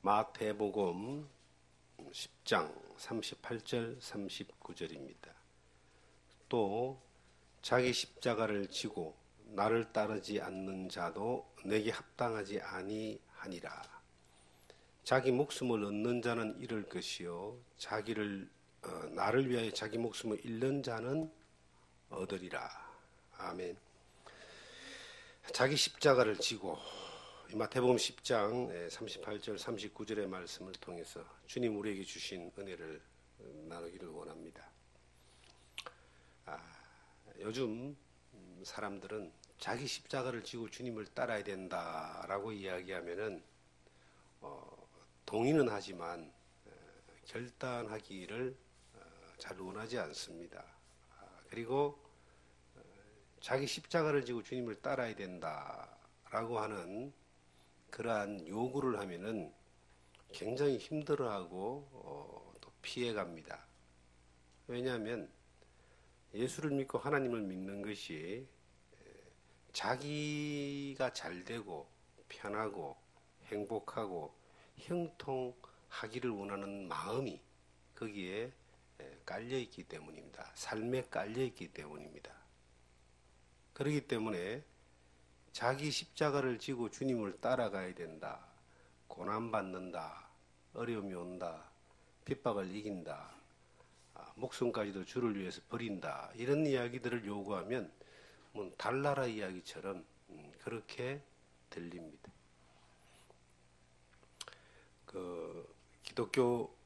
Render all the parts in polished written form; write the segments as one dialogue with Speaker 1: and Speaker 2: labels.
Speaker 1: 마태복음 10장 38절 39절입니다. 또 자기 십자가를 지고 나를 따르지 않는 자도 내게 합당하지 아니하니라. 자기 목숨을 얻는 자는 잃을 것이요 나를 위하여 자기 목숨을 잃는 자는 얻으리라. 아멘. 자기 십자가를 지고 마태복음 10장 38절 39절의 말씀을 통해서 주님 우리에게 주신 은혜를 나누기를 원합니다. 요즘 사람들은 자기 십자가를 지고 주님을 따라야 된다라고 이야기하면은 동의는 하지만 결단하기를 잘 원하지 않습니다. 그리고 자기 십자가를 지고 주님을 따라야 된다라고 하는 그러한 요구를 하면은 굉장히 힘들어하고 또 피해갑니다. 왜냐하면 예수를 믿고 하나님을 믿는 것이 자기가 잘되고 편하고 행복하고 형통하기를 원하는 마음이 거기에 깔려있기 때문입니다. 삶에 깔려있기 때문입니다. 그렇기 때문에 자기 십자가를 지고 주님을 따라가야 된다. 고난받는다. 어려움이 온다. 핍박을 이긴다. 목숨까지도 주를 위해서 버린다. 이런 이야기들을 요구하면 달나라 이야기처럼 그렇게 들립니다. 기독교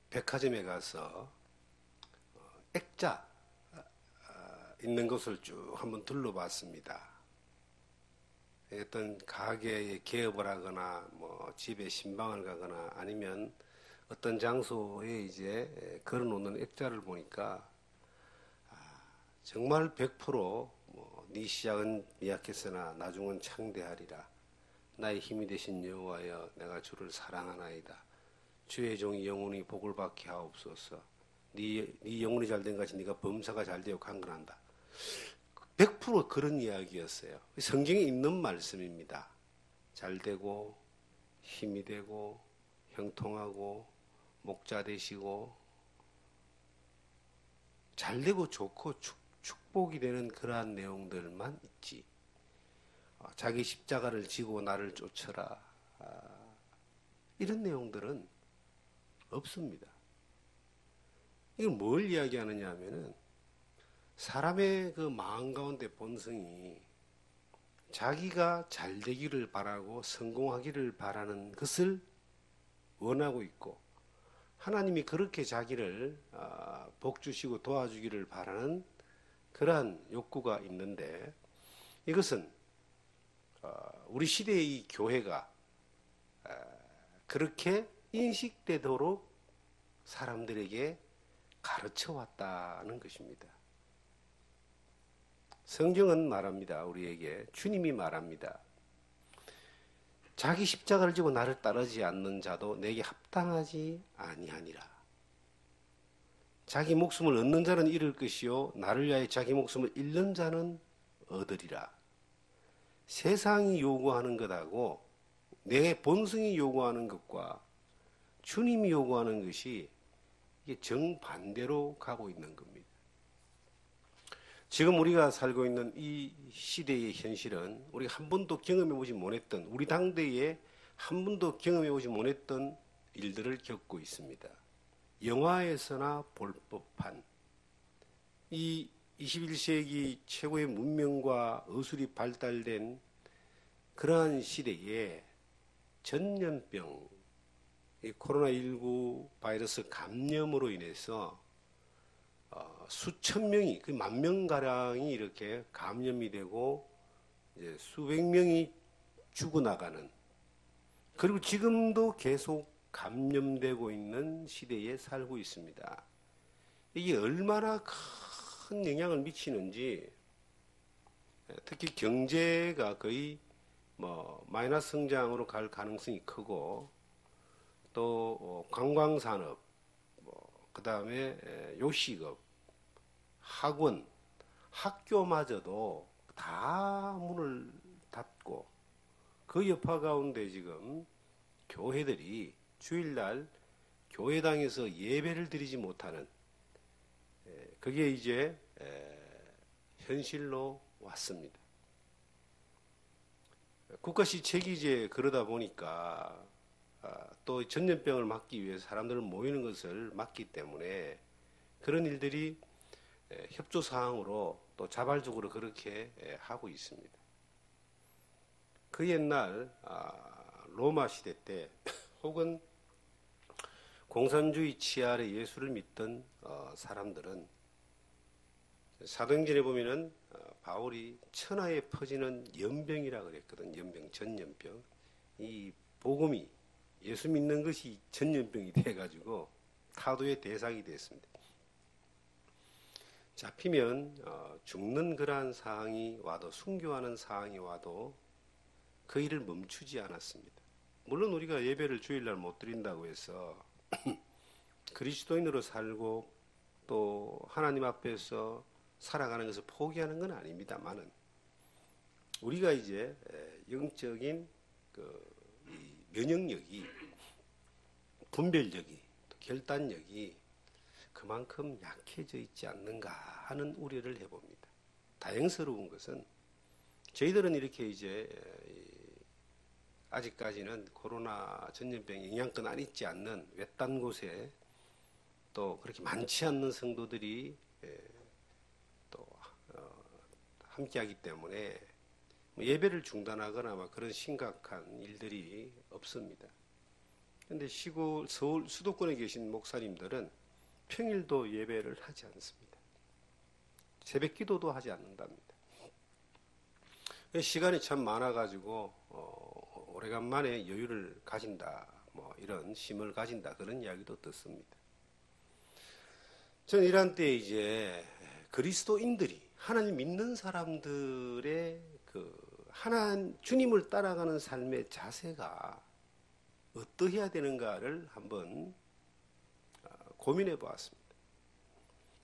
Speaker 1: 백화점에 가서 액자 있는 것을 쭉 한번 둘러봤습니다. 어떤 가게에 개업을 하거나 집에 신방을 가거나 아니면 어떤 장소에 이제 걸어놓는 액자를 보니까 정말 100% 네 시작은 미약했으나 나중은 창대하리라. 나의 힘이 되신 여호와여 내가 주를 사랑하나이다. 주의 종이 영원히 복을 받게 하옵소서. 네 영혼이 잘된 것이 네가 범사가 잘되어 강건한다. 100% 그런 이야기였어요. 성경에 있는 말씀입니다. 잘되고 힘이 되고 형통하고 목자 되시고 잘되고 좋고 축복이 되는 그러한 내용들만 있지. 자기 십자가를 지고 나를 쫓아라. 이런 내용들은 없습니다. 이건 뭘 이야기하느냐 하면은 사람의 그 마음 가운데 본성이 자기가 잘 되기를 바라고 성공하기를 바라는 것을 원하고 있고 하나님이 그렇게 자기를 복 주시고 도와주기를 바라는 그러한 욕구가 있는데 이것은 우리 시대의 이 교회가 그렇게 인식되도록 사람들에게 가르쳐 왔다는 것입니다. 성경은 말합니다. 우리에게 주님이 말합니다. 자기 십자가를 지고 나를 따르지 않는 자도 내게 합당하지 아니하니라. 자기 목숨을 얻는 자는 잃을 것이요 나를 위하여 자기 목숨을 잃는 자는 얻으리라. 세상이 요구하는 것하고 내 본성이 요구하는 것과 주님이 요구하는 것이 이게 정반대로 가고 있는 겁니다. 지금 우리가 살고 있는 이 시대의 현실은 우리가 한 번도 경험해보지 못했던 우리 당대에 한 번도 경험해보지 못했던 일들을 겪고 있습니다. 영화에서나 볼 법한 이 21세기 최고의 문명과 의술이 발달된 그러한 시대에 전염병, 이 코로나19 바이러스 감염으로 인해서 수천 명이, 만 명가량이 이렇게 감염이 되고 이제 수백 명이 죽어나가는, 그리고 지금도 계속 감염되고 있는 시대에 살고 있습니다. 이게 얼마나 큰 영향을 미치는지, 특히 경제가 거의 마이너스 성장으로 갈 가능성이 크고, 또 관광산업, 그 다음에 요식업, 학원, 학교마저도 다 문을 닫고 그 여파 가운데 지금 교회들이 주일날 교회당에서 예배를 드리지 못하는, 그게 이제 현실로 왔습니다. 국가시책이 이제 그러다 보니까 또 전염병을 막기 위해서 사람들을 모이는 것을 막기 때문에 그런 일들이 협조사항으로 또 자발적으로 그렇게 하고 있습니다. 그 옛날 로마 시대 때 혹은 공산주의 치하의 예수를 믿던 사람들은 사도행전에 보면은 바울이 천하에 퍼지는 연병이라 그랬거든. 연병, 전염병. 이 복음이 예수 믿는 것이 전염병이 돼가지고 타도의 대상이 됐습니다. 잡히면 죽는 그러한 상황이 와도, 순교하는 상황이 와도 그 일을 멈추지 않았습니다. 물론 우리가 예배를 주일날 못 드린다고 해서 그리스도인으로 살고 또 하나님 앞에서 살아가는 것을 포기하는 건 아닙니다만은, 우리가 이제 영적인 이 면역력이, 분별력이, 또 결단력이 그만큼 약해져 있지 않는가 하는 우려를 해봅니다. 다행스러운 것은 저희들은 이렇게 이제 아직까지는 코로나 전염병 영향권 안 있지 않는 외딴 곳에 또 그렇게 많지 않는 성도들이 또 함께하기 때문에 예배를 중단하거나 그런 심각한 일들이 없습니다. 그런데 시골 서울 수도권에 계신 목사님들은 평일도 예배를 하지 않습니다. 새벽 기도도 하지 않는답니다. 시간이 참 많아가지고 오래간만에 여유를 가진다, 이런 쉼을 가진다, 그런 이야기도 듣습니다. 저는 이런 때에 이제 그리스도인들이, 하나님 믿는 사람들의 주님을 따라가는 삶의 자세가 어떠해야 되는가를 한번 고민해 보았습니다.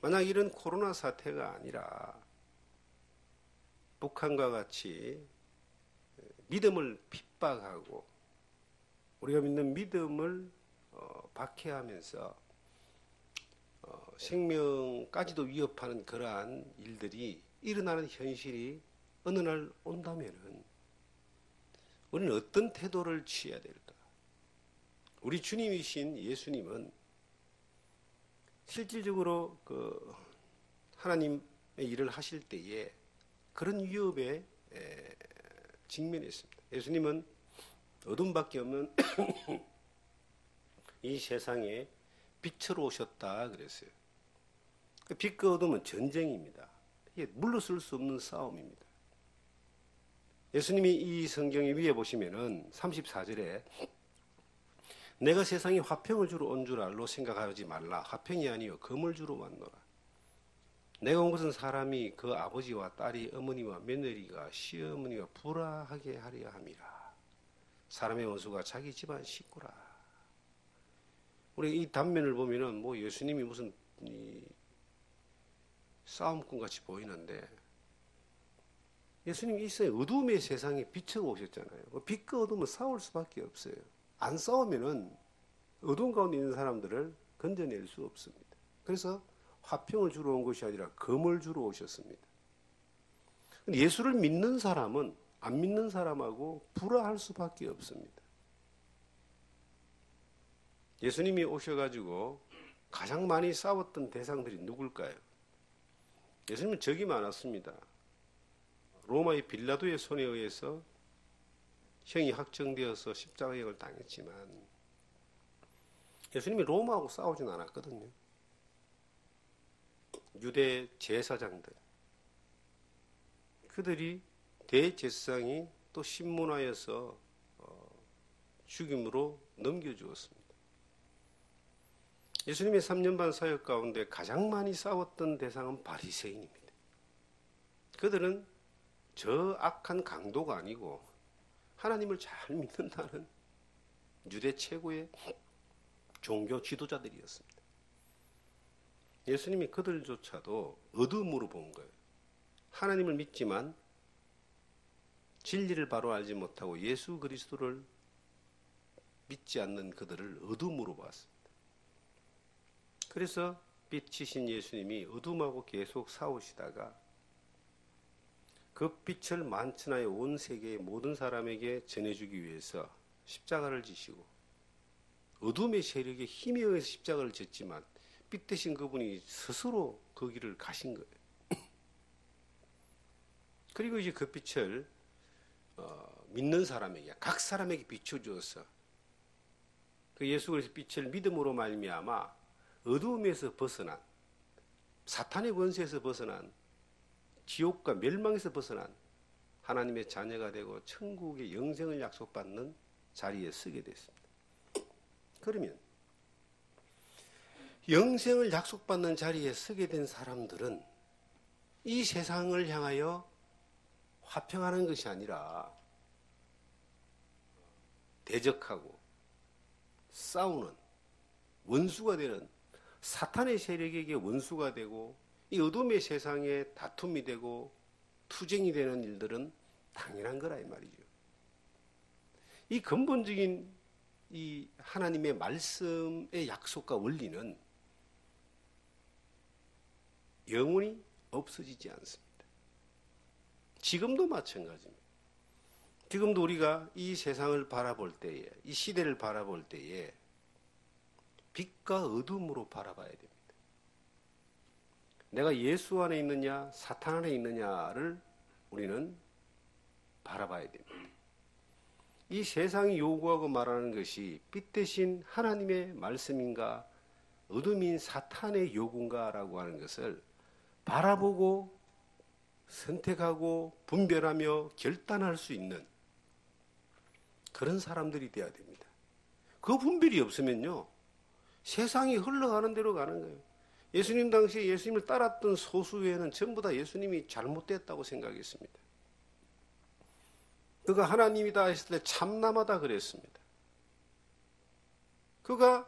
Speaker 1: 만약 이런 코로나 사태가 아니라 북한과 같이 믿음을 핍박하고 우리가 믿는 믿음을 박해하면서 생명까지도 위협하는 그러한 일들이 일어나는 현실이 어느 날 온다면은 우리는 어떤 태도를 취해야 될까? 우리 주님이신 예수님은 실질적으로 하나님의 일을 하실 때에 그런 위협에 직면했습니다. 예수님은 어둠밖에 없는 이 세상에 빛으로 오셨다 그랬어요. 빛과 어둠은 전쟁입니다. 이게 물러설 수 없는 싸움입니다. 예수님이 이 성경에 위에 보시면은 34절에 내가 세상에 화평을 주러 온 줄 알로 생각하지 말라. 화평이 아니요 검을 주러 왔노라. 내가 온 것은 사람이 그 아버지와 딸이, 어머니와 며느리가, 시어머니가 불화하게 하려 함이라. 사람의 원수가 자기 집안 식구라. 우리 이 단면을 보면은 예수님이 무슨 싸움꾼 같이 보이는데, 예수님이 이 어둠의 세상에 빛으로 오셨잖아요. 빛과 어둠은 싸울 수밖에 없어요. 안 싸우면은 어둠 가운데 있는 사람들을 건져낼 수 없습니다. 그래서 화평을 주러 온 것이 아니라 검을 주러 오셨습니다. 예수를 믿는 사람은 안 믿는 사람하고 불화할 수밖에 없습니다. 예수님이 오셔가지고 가장 많이 싸웠던 대상들이 누굴까요? 예수님은 적이 많았습니다. 로마의 빌라도의 손에 의해서 형이 확정되어서 십자가형을 당했지만 예수님이 로마하고 싸우진 않았거든요. 유대 제사장들, 그들이 대제사장이 또 신문하여서 죽임으로 넘겨주었습니다. 예수님의 3년 반 사역 가운데 가장 많이 싸웠던 대상은 바리새인입니다. 그들은 저 악한 강도가 아니고 하나님을 잘 믿는다는 유대 최고의 종교 지도자들이었습니다. 예수님이 그들조차도 어둠으로 본 거예요. 하나님을 믿지만 진리를 바로 알지 못하고 예수 그리스도를 믿지 않는 그들을 어둠으로 봤습니다. 그래서 빛이신 예수님이 어둠하고 계속 싸우시다가 그 빛을 만천하에 온 세계의 모든 사람에게 전해주기 위해서 십자가를 지시고 어둠의 세력에 힘에 의해서 십자가를 졌지만 빛 대신 그분이 스스로 그 길을 가신 거예요. 그리고 이제 그 빛을 믿는 사람에게, 각 사람에게 비춰주어서 그 예수 그리스도 빛을 믿음으로 말미암아 어두움에서 벗어난, 사탄의 권세에서 벗어난, 지옥과 멸망에서 벗어난 하나님의 자녀가 되고 천국의 영생을 약속받는 자리에 서게 됐습니다. 그러면 영생을 약속받는 자리에 서게 된 사람들은 이 세상을 향하여 화평하는 것이 아니라 대적하고 싸우는 원수가 되는 사탄의 세력에게 원수가 되고 이 어둠의 세상에 다툼이 되고 투쟁이 되는 일들은 당연한 거라 이 말이죠. 이 근본적인 이 하나님의 말씀의 약속과 원리는 영원히 없어지지 않습니다. 지금도 마찬가지입니다. 지금도 우리가 이 세상을 바라볼 때에, 이 시대를 바라볼 때에 빛과 어둠으로 바라봐야 됩니다. 내가 예수 안에 있느냐, 사탄 안에 있느냐를 우리는 바라봐야 됩니다. 이 세상이 요구하고 말하는 것이 빛 대신 하나님의 말씀인가, 어둠인 사탄의 요구인가라고 하는 것을 바라보고 선택하고 분별하며 결단할 수 있는 그런 사람들이 되어야 됩니다. 그 분별이 없으면요, 세상이 흘러가는 대로 가는 거예요. 예수님 당시에 예수님을 따랐던 소수 외에는 전부 다 예수님이 잘못됐다고 생각했습니다. 그가 하나님이다 했을 때 참남하다 그랬습니다. 그가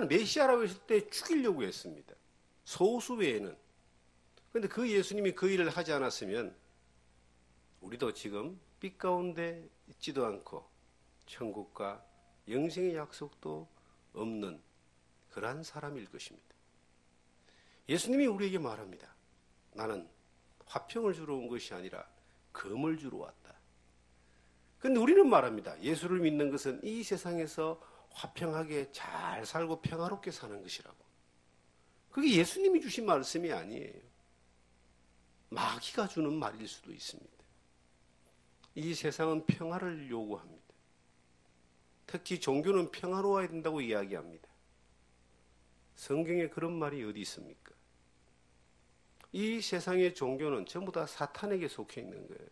Speaker 1: 메시아라고 했을 때 죽이려고 했습니다. 소수 외에는. 그런데 그 예수님이 그 일을 하지 않았으면 우리도 지금 빛 가운데 있지도 않고 천국과 영생의 약속도 없는 그러한 사람일 것입니다. 예수님이 우리에게 말합니다. 나는 화평을 주러 온 것이 아니라 금을 주러 왔다. 그런데 우리는 말합니다. 예수를 믿는 것은 이 세상에서 화평하게 잘 살고 평화롭게 사는 것이라고. 그게 예수님이 주신 말씀이 아니에요. 마귀가 주는 말일 수도 있습니다. 이 세상은 평화를 요구합니다. 특히 종교는 평화로워야 된다고 이야기합니다. 성경에 그런 말이 어디 있습니까? 이 세상의 종교는 전부 다 사탄에게 속해 있는 거예요.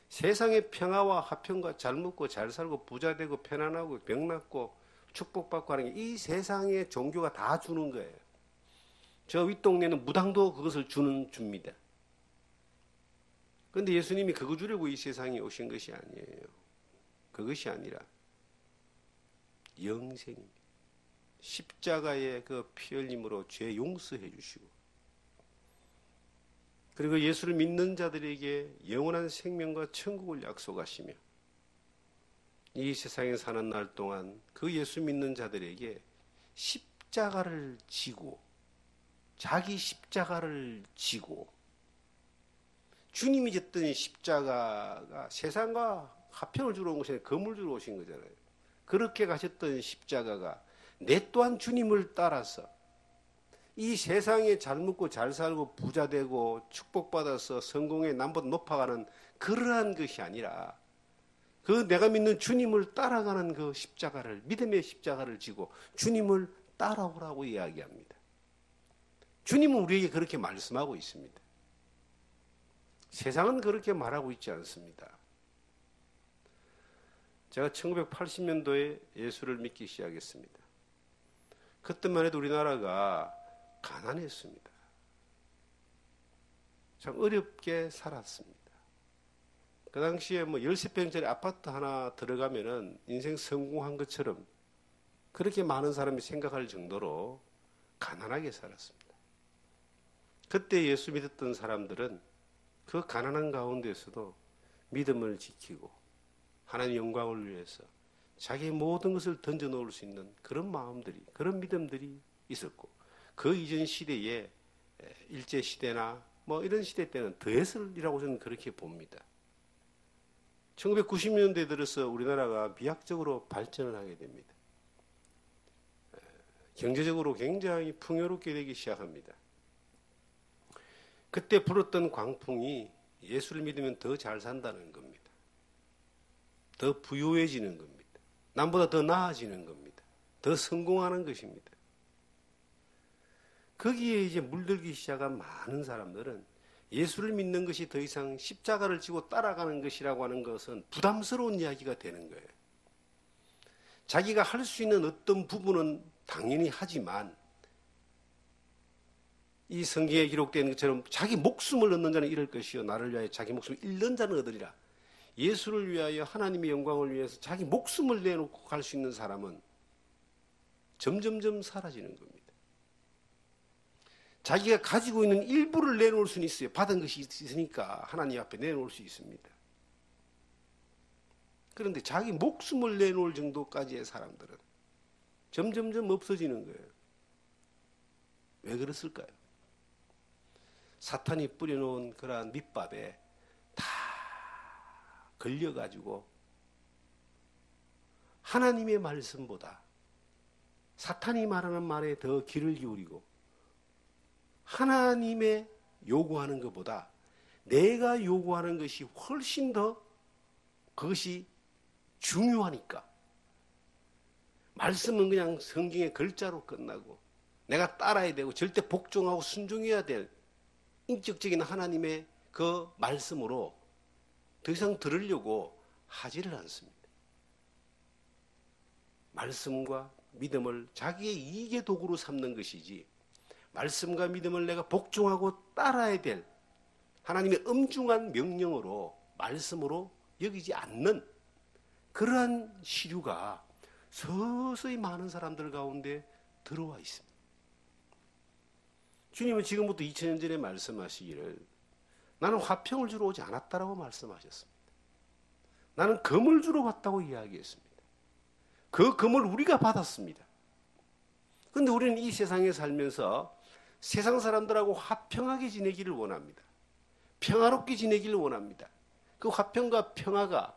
Speaker 1: 세상의 평화와 화평과 잘 먹고 잘 살고 부자 되고 편안하고 병 낫고 축복받고 하는 게 이 세상의 종교가 다 주는 거예요. 저 윗동네는 무당도 그것을 줍니다. 그런데 예수님이 그거 주려고 이 세상에 오신 것이 아니에요. 그것이 아니라 영생입니다. 십자가의 그 피 흘림으로 죄 용서해 주시고 그리고 예수를 믿는 자들에게 영원한 생명과 천국을 약속하시며 이 세상에 사는 날 동안 그 예수 믿는 자들에게 십자가를 지고 자기 십자가를 지고 주님이 졌던 십자가가 세상과 화평을 주러 온 것이 아니라 금을 주러 오신 거잖아요. 그렇게 가셨던 십자가가 내 또한 주님을 따라서 이 세상에 잘 먹고 잘 살고 부자 되고 축복받아서 성공의 남보다 높아가는 그러한 것이 아니라 그 내가 믿는 주님을 따라가는 그 십자가를, 믿음의 십자가를 지고 주님을 따라오라고 이야기합니다. 주님은 우리에게 그렇게 말씀하고 있습니다. 세상은 그렇게 말하고 있지 않습니다. 제가 1980년도에 예수를 믿기 시작했습니다. 그때만 해도 우리나라가 가난했습니다. 참 어렵게 살았습니다. 그 당시에 뭐 13평짜리 아파트 하나 들어가면은 인생 성공한 것처럼 그렇게 많은 사람이 생각할 정도로 가난하게 살았습니다. 그때 예수 믿었던 사람들은 그 가난한 가운데서도 믿음을 지키고 하나님 영광을 위해서 자기의 모든 것을 던져놓을 수 있는 그런 마음들이, 그런 믿음들이 있었고, 그 이전 시대에 일제시대나 뭐 이런 시대 때는 더했으리라고 저는 그렇게 봅니다. 1990년대 들어서 우리나라가 비약적으로 발전을 하게 됩니다. 경제적으로 굉장히 풍요롭게 되기 시작합니다. 그때 불었던 광풍이 예수를 믿으면 더 잘 산다는 겁니다. 더 부유해지는 겁니다. 남보다 더 나아지는 겁니다. 더 성공하는 것입니다. 거기에 이제 물들기 시작한 많은 사람들은 예수를 믿는 것이 더 이상 십자가를 지고 따라가는 것이라고 하는 것은 부담스러운 이야기가 되는 거예요. 자기가 할 수 있는 어떤 부분은 당연히 하지만 이 성경에 기록된 것처럼 자기 목숨을 얻는 자는 잃을 것이요 나를 위하여 자기 목숨을 잃는 자는 얻으리라. 예수를 위하여 하나님의 영광을 위해서 자기 목숨을 내놓고 갈 수 있는 사람은 점점점 사라지는 겁니다. 자기가 가지고 있는 일부를 내놓을 수는 있어요. 받은 것이 있으니까 하나님 앞에 내놓을 수 있습니다. 그런데 자기 목숨을 내놓을 정도까지의 사람들은 점점점 없어지는 거예요. 왜 그랬을까요? 사탄이 뿌려놓은 그러한 밑밥에 다 걸려가지고 하나님의 말씀보다 사탄이 말하는 말에 더 귀를 기울이고 하나님의 요구하는 것보다 내가 요구하는 것이 훨씬 더 그것이 중요하니까 말씀은 그냥 성경의 글자로 끝나고 내가 따라야 되고 절대 복종하고 순종해야 될 인격적인 하나님의 그 말씀으로 더 이상 들으려고 하지를 않습니다. 말씀과 믿음을 자기의 이익의 도구로 삼는 것이지 말씀과 믿음을 내가 복종하고 따라야 될 하나님의 엄중한 명령으로 말씀으로 여기지 않는 그러한 시류가 서서히 많은 사람들 가운데 들어와 있습니다. 주님은 지금부터 2000년 전에 말씀하시기를 나는 화평을 주러 오지 않았다라고 말씀하셨습니다. 나는 금을 주러 왔다고 이야기했습니다. 그 금을 우리가 받았습니다. 그런데 우리는 이 세상에 살면서 세상 사람들하고 화평하게 지내기를 원합니다. 평화롭게 지내기를 원합니다. 그 화평과 평화가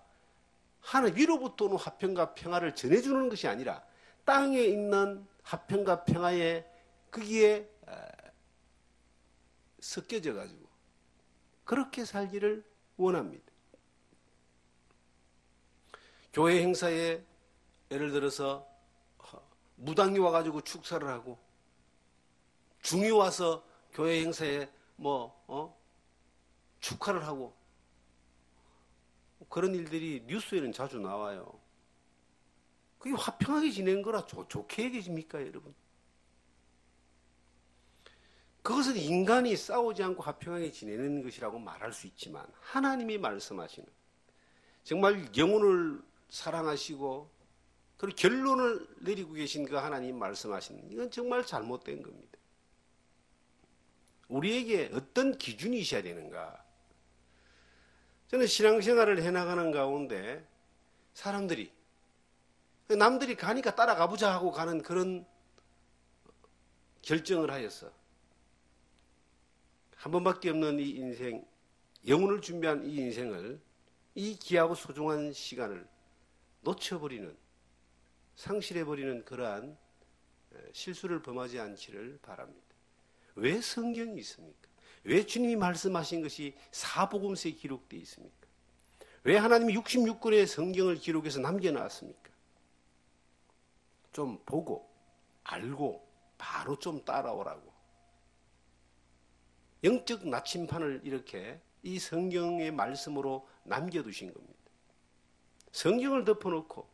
Speaker 1: 하늘 위로부터 오는 화평과 평화를 전해주는 것이 아니라 땅에 있는 화평과 평화에 거기에 섞여져 가지고 그렇게 살기를 원합니다. 교회 행사에 예를 들어서 무당이 와가지고 축사를 하고 중이 와서 교회 행사에 축하를 하고 그런 일들이 뉴스에는 자주 나와요. 그게 화평하게 지내는 거라 좋게 얘기십니까, 여러분? 그것은 인간이 싸우지 않고 화평하게 지내는 것이라고 말할 수 있지만 하나님이 말씀하시는 정말 영혼을 사랑하시고 그리고 결론을 내리고 계신 그 하나님 말씀하시는 이건 정말 잘못된 겁니다. 우리에게 어떤 기준이 있어야 되는가? 저는 신앙생활을 해나가는 가운데 사람들이 남들이 가니까 따라가 보자 하고 가는 그런 결정을 하였어. 한 번밖에 없는 이 인생, 영혼을 준비한 이 인생을 이 귀하고 소중한 시간을 놓쳐버리는, 상실해버리는 그러한 실수를 범하지 않기를 바랍니다. 왜 성경이 있습니까? 왜 주님이 말씀하신 것이 사복음서에 기록되어 있습니까? 왜 하나님이 66권의 성경을 기록해서 남겨놨습니까? 좀 보고 알고 바로 좀 따라오라고. 영적 나침판을 이렇게 이 성경의 말씀으로 남겨두신 겁니다. 성경을 덮어놓고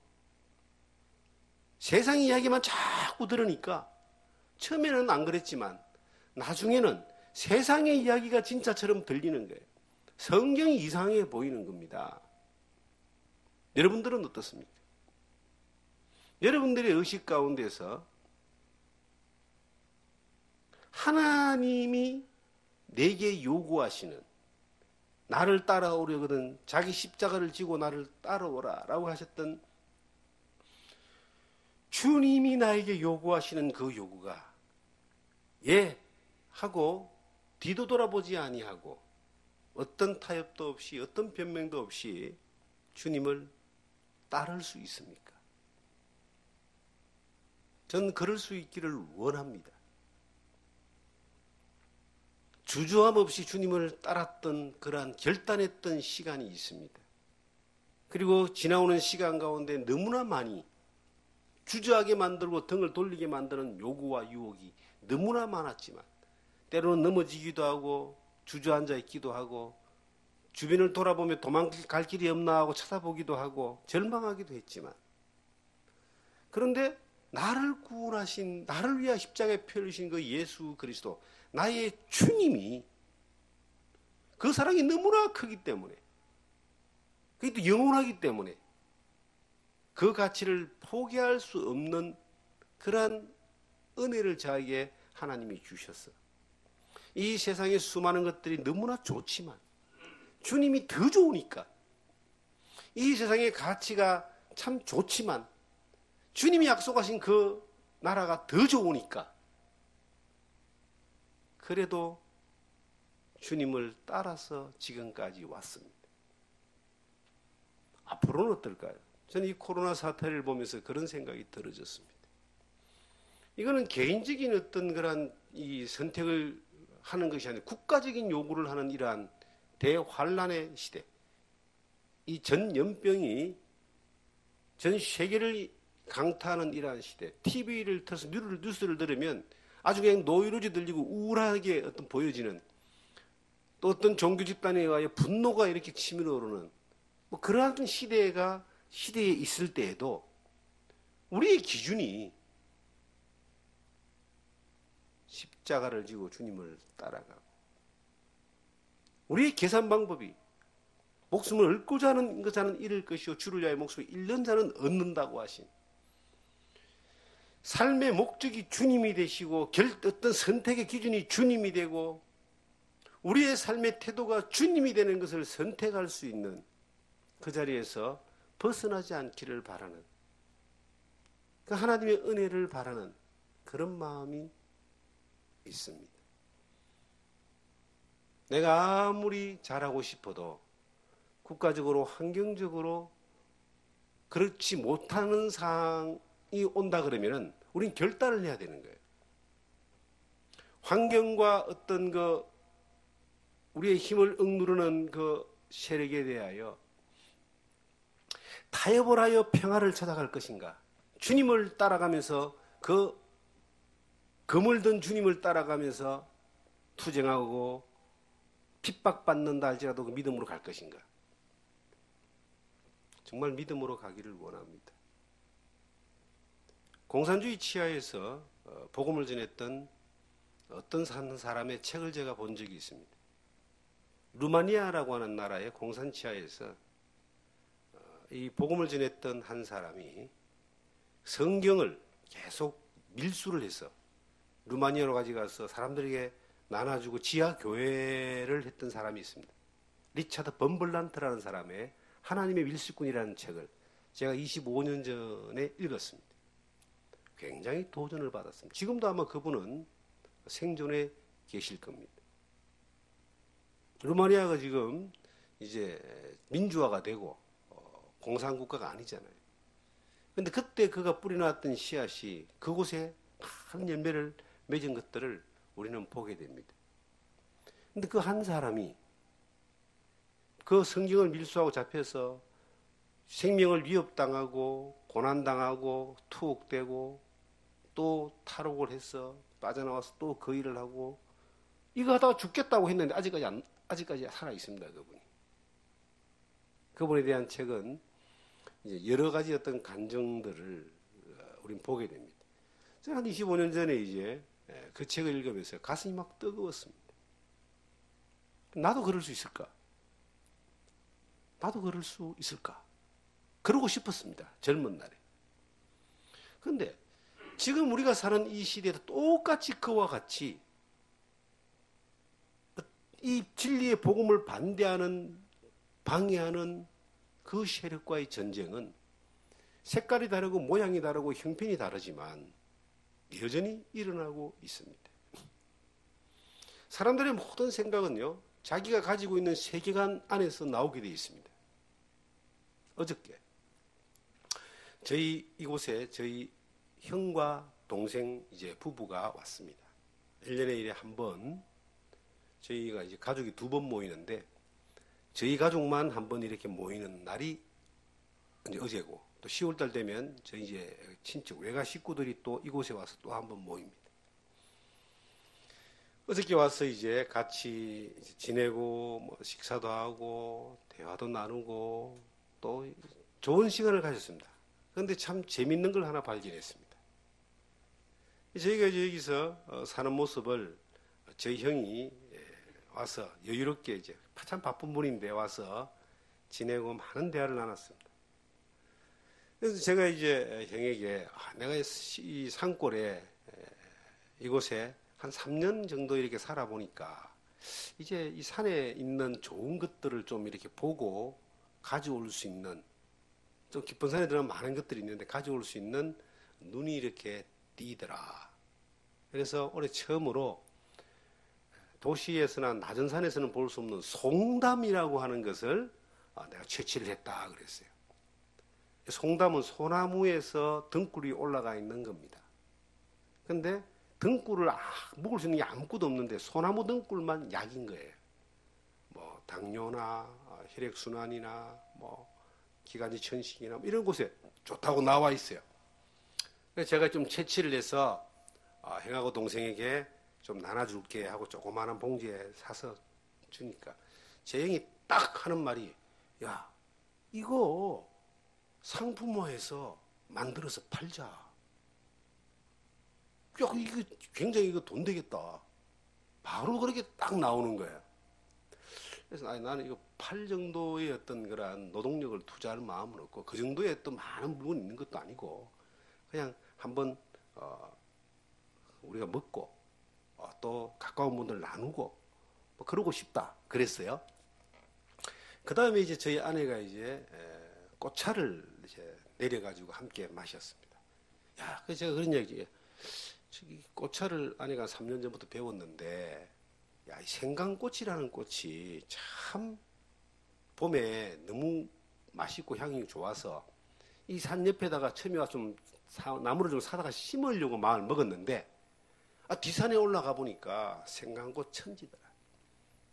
Speaker 1: 세상 이야기만 자꾸 들으니까 처음에는 안 그랬지만 나중에는 세상의 이야기가 진짜처럼 들리는 거예요. 성경이 이상해 보이는 겁니다. 여러분들은 어떻습니까? 여러분들의 의식 가운데서 하나님이 내게 요구하시는 나를 따라오려거든 자기 십자가를 지고 나를 따라오라 라고 하셨던 주님이 나에게 요구하시는 그 요구가 예 하고 뒤도 돌아보지 아니하고 어떤 타협도 없이 어떤 변명도 없이 주님을 따를 수 있습니까? 전 그럴 수 있기를 원합니다. 주저함 없이 주님을 따랐던 그러한 결단했던 시간이 있습니다. 그리고 지나오는 시간 가운데 너무나 많이 주저하게 만들고 등을 돌리게 만드는 요구와 유혹이 너무나 많았지만 때로는 넘어지기도 하고 주저앉아 있기도 하고 주변을 돌아보며 도망갈 길이 없나 하고 찾아보기도 하고 절망하기도 했지만 그런데 나를 구원하신 나를 위해 십자가에 피 흘리신 그 예수 그리스도 나의 주님이 그 사랑이 너무나 크기 때문에 그게 또 영원하기 때문에 그 가치를 포기할 수 없는 그러한 은혜를 저에게 하나님이 주셨어. 이 세상의 수많은 것들이 너무나 좋지만 주님이 더 좋으니까 이 세상의 가치가 참 좋지만 주님이 약속하신 그 나라가 더 좋으니까 그래도 주님을 따라서 지금까지 왔습니다. 앞으로는 어떨까요? 저는 이 코로나 사태를 보면서 그런 생각이 들어졌습니다. 이거는 개인적인 어떤 그런 이 선택을 하는 것이 아니라 국가적인 요구를 하는 이러한 대환란의 시대. 이 전염병이 전 세계를 강타하는 이러한 시대. TV를 틀어서 뉴스를 들으면 아주 그냥 노이로지 들리고 우울하게 어떤 보여지는 또 어떤 종교 집단에 의하여 분노가 이렇게 치밀어 오르는 뭐 그러한 시대에 있을 때에도 우리의 기준이 십자가를 지고 주님을 따라가고 우리의 계산 방법이 목숨을 얻고자 하는 자는 잃을 것이요 주를 위하여 목숨을 잃는 자는 얻는다고 하신 삶의 목적이 주님이 되시고 어떤 선택의 기준이 주님이 되고 우리의 삶의 태도가 주님이 되는 것을 선택할 수 있는 그 자리에서 벗어나지 않기를 바라는 그 하나님의 은혜를 바라는 그런 마음이 있습니다. 내가 아무리 잘하고 싶어도 국가적으로 환경적으로 그렇지 못하는 상황이 온다 그러면은 우린 결단을 해야 되는 거예요. 환경과 어떤 우리의 힘을 억누르는 그 세력에 대하여 타협을 하여 평화를 찾아갈 것인가? 주님을 따라가면서 검을 든 주님을 따라가면서 투쟁하고 핍박받는다 할지라도 그 믿음으로 갈 것인가? 정말 믿음으로 가기를 원합니다. 공산주의 치하에서 복음을 전했던 어떤 사람의 책을 제가 본 적이 있습니다. 루마니아라고 하는 나라의 공산 치하에서 이 복음을 전했던 한 사람이 성경을 계속 밀수를 해서 루마니아로 가져가서 사람들에게 나눠주고 지하 교회를 했던 사람이 있습니다. 리차드 범블란트라는 사람의 하나님의 밀수꾼이라는 책을 제가 25년 전에 읽었습니다. 굉장히 도전을 받았습니다. 지금도 아마 그분은 생존해 계실 겁니다. 루마니아가 지금 이제 민주화가 되고 공산국가가 아니잖아요. 그런데 그때 그가 뿌려놨던 씨앗이 그곳에 큰 열매를 맺은 것들을 우리는 보게 됩니다. 그런데 그 한 사람이 그 성경을 밀수하고 잡혀서 생명을 위협당하고 고난당하고 투옥되고 또 탈옥을 해서 빠져나와서 또 그 일을 하고 이거 하다가 죽겠다고 했는데 아직까지 살아 있습니다. 그분에 대한 책은 이제 여러 가지 어떤 감정들을 우린 보게 됩니다. 제가 한 25년 전에 이제 그 책을 읽으면서 가슴이 막 뜨거웠습니다. 나도 그럴 수 있을까? 나도 그럴 수 있을까? 그러고 싶었습니다. 젊은 날에. 그런데 지금 우리가 사는 이 시대에도 똑같이 그와 같이 이 진리의 복음을 반대하는 방해하는 그 세력과의 전쟁은 색깔이 다르고 모양이 다르고 형편이 다르지만 여전히 일어나고 있습니다. 사람들의 모든 생각은요, 자기가 가지고 있는 세계관 안에서 나오게 되어 있습니다. 어저께 저희 이곳에 저희 형과 동생 이제 부부가 왔습니다. 1년에 일에 한 번, 저희가 이제 가족이 2번 모이는데, 저희 가족만 한 번 이렇게 모이는 날이 이제 어제고, 또 10월달 되면 저희 이제 친척, 외가 식구들이 또 이곳에 와서 또 한 번 모입니다. 어저께 와서 이제 같이 이제 지내고, 뭐 식사도 하고, 대화도 나누고, 또 좋은 시간을 가졌습니다. 그런데 참 재밌는 걸 하나 발견했습니다. 저희가 여기서 사는 모습을 저희 형이 와서 여유롭게 이제 참 바쁜 분인데 와서 지내고 많은 대화를 나눴습니다. 그래서 제가 이제 형에게 내가 이 산골에 이곳에 한 3년 정도 이렇게 살아보니까 이제 이 산에 있는 좋은 것들을 좀 이렇게 보고 가져올 수 있는, 좀 깊은 산에 들어가면 많은 것들이 있는데 가져올 수 있는 눈이 이렇게 띄더라. 그래서 올해 처음으로 도시에서나 낮은 산에서는 볼 수 없는 송담이라고 하는 것을 내가 채취를 했다 그랬어요. 송담은 소나무에서 등굴이 올라가 있는 겁니다. 근데 등굴을 먹을 수 있는 게 아무것도 없는데 소나무 등굴만 약인 거예요. 뭐 당뇨나 혈액순환이나 뭐 기관지 천식이나 뭐 이런 곳에 좋다고 나와 있어요. 그래서 제가 좀 채취를 해서 형하고 동생에게 좀 나눠줄게 하고 조그마한 봉지에 사서 주니까 제 형이 딱 하는 말이, 야, 이거 상품화해서 만들어서 팔자. 야, 이거 굉장히 이거 돈 되겠다. 바로 그렇게 딱 나오는 거예요. 그래서 나는 이거 팔 정도의 어떤 그런 노동력을 투자할 마음은 없고, 그 정도의 또 많은 물건이 있는 것도 아니고, 그냥 한번 우리가 먹고 또 가까운 분들 나누고 뭐 그러고 싶다 그랬어요. 그 다음에 이제 저희 아내가 이제 꽃차를 이제 내려가지고 함께 마셨습니다. 야, 그래서 제가 그런 얘기, 꽃차를 아내가 3년 전부터 배웠는데, 야, 이 생강꽃이라는 꽃이 참 봄에 너무 맛있고 향이 좋아서 이 산 옆에다가 처음에 와서 좀 나무를 좀 사다가 심으려고 마음을 먹었는데, 뒷산에 올라가 보니까 생강꽃 천지더라.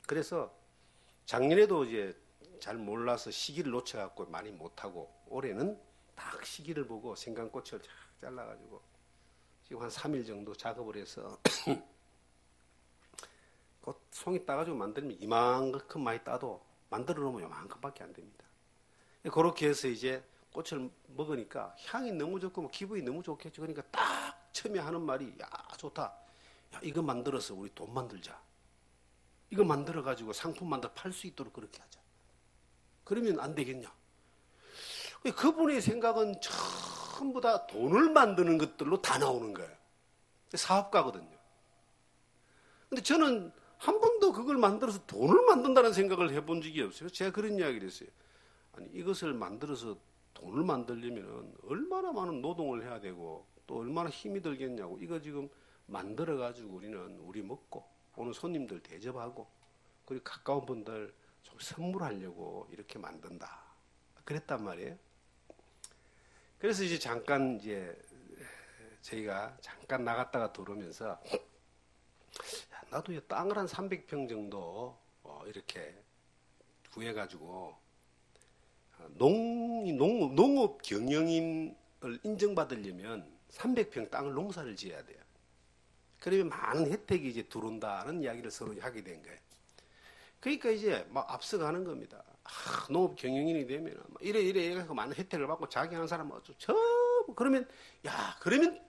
Speaker 1: 그래서 작년에도 이제 잘 몰라서 시기를 놓쳐갖고 많이 못하고, 올해는 딱 시기를 보고 생강꽃을 쫙 잘라가지고 지금 한 3일 정도 작업을 해서 그 송이 따가지고 만들면 이만큼 많이 따도 만들어 놓으면 이만큼밖에 안 됩니다. 그렇게 해서 이제 꽃을 먹으니까 향이 너무 좋고 뭐 기분이 너무 좋겠죠. 그러니까 딱 처음에 하는 말이, 야, 좋다. 야, 이거 만들어서 우리 돈 만들자. 이거 만들어 가지고 상품 만들어 팔 수 있도록 그렇게 하자. 그러면 안 되겠냐? 그분의 생각은 전부 다 돈을 만드는 것들로 다 나오는 거예요. 사업가거든요. 근데 저는 한 번도 그걸 만들어서 돈을 만든다는 생각을 해본 적이 없어요. 제가 그런 이야기를 했어요. 아니, 이것을 만들어서 돈을 만들려면 얼마나 많은 노동을 해야 되고 또 얼마나 힘이 들겠냐고. 이거 지금 만들어 가지고 우리 먹고 오는 손님들 대접하고 그리고 가까운 분들 좀 선물하려고 이렇게 만든다. 그랬단 말이에요. 그래서 이제 잠깐 이제 저희가 잠깐 나갔다가 들어오면서, 야, 나도 이 땅을 한 300평 정도 이렇게 구해가지고 농업 경영인을 인정받으려면 300평 땅을 농사를 지어야 돼요. 그러면 많은 혜택이 이제 들어온다는 이야기를 서로 하게 된 거예요. 그러니까 이제 막 앞서가는 겁니다. 농업 경영인이 되면 이래 해서 많은 혜택을 받고 자기 하는 사람은 그러면, 야, 그러면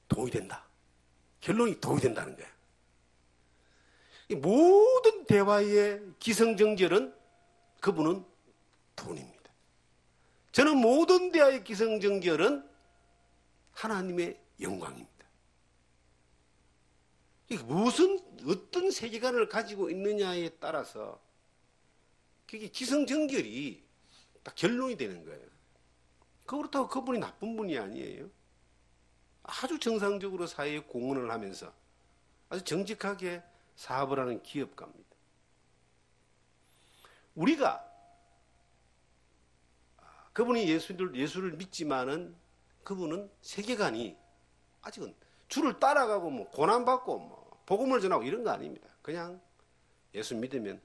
Speaker 1: 돈이 된다. 결론이 돈이 된다는 거예요. 모든 대화의 기승전결은 그분은 돈입니다. 저는 모든 대화의 기승전결은 하나님의 영광입니다. 어떤 세계관을 가지고 있느냐에 따라서 그게 기승전결이 딱 결론이 되는 거예요. 그렇다고 그분이 나쁜 분이 아니에요. 아주 정상적으로 사회에 공헌을 하면서 아주 정직하게 사업을 하는 기업가입니다. 우리가 그분이 예수를 믿지만은 그분은 세계관이 아직은 주를 따라가고 뭐 고난받고 뭐 복음을 전하고 이런 거 아닙니다. 그냥 예수 믿으면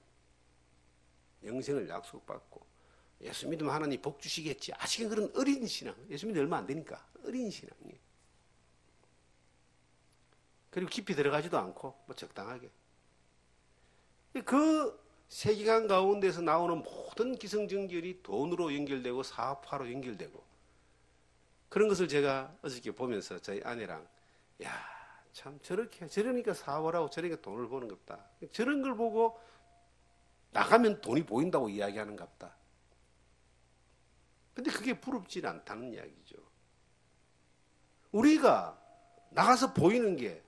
Speaker 1: 영생을 약속받고 예수 믿으면 하나님 복 주시겠지. 아직은 그런 어린 신앙. 예수 믿으면 얼마 안 되니까 어린 신앙이에요. 그리고 깊이 들어가지도 않고 뭐 적당하게. 그 세계관 가운데서 나오는 모든 기승전결이 돈으로 연결되고 사업화로 연결되고 그런 것을 제가 어저께 보면서 저희 아내랑 야 참 저러니까 사업을 하고 저러니까 돈을 버는 겁다. 저런 걸 보고 나가면 돈이 보인다고 이야기하는 겁다. 근데 그게 부럽지 않다는 이야기죠. 우리가 나가서 보이는 게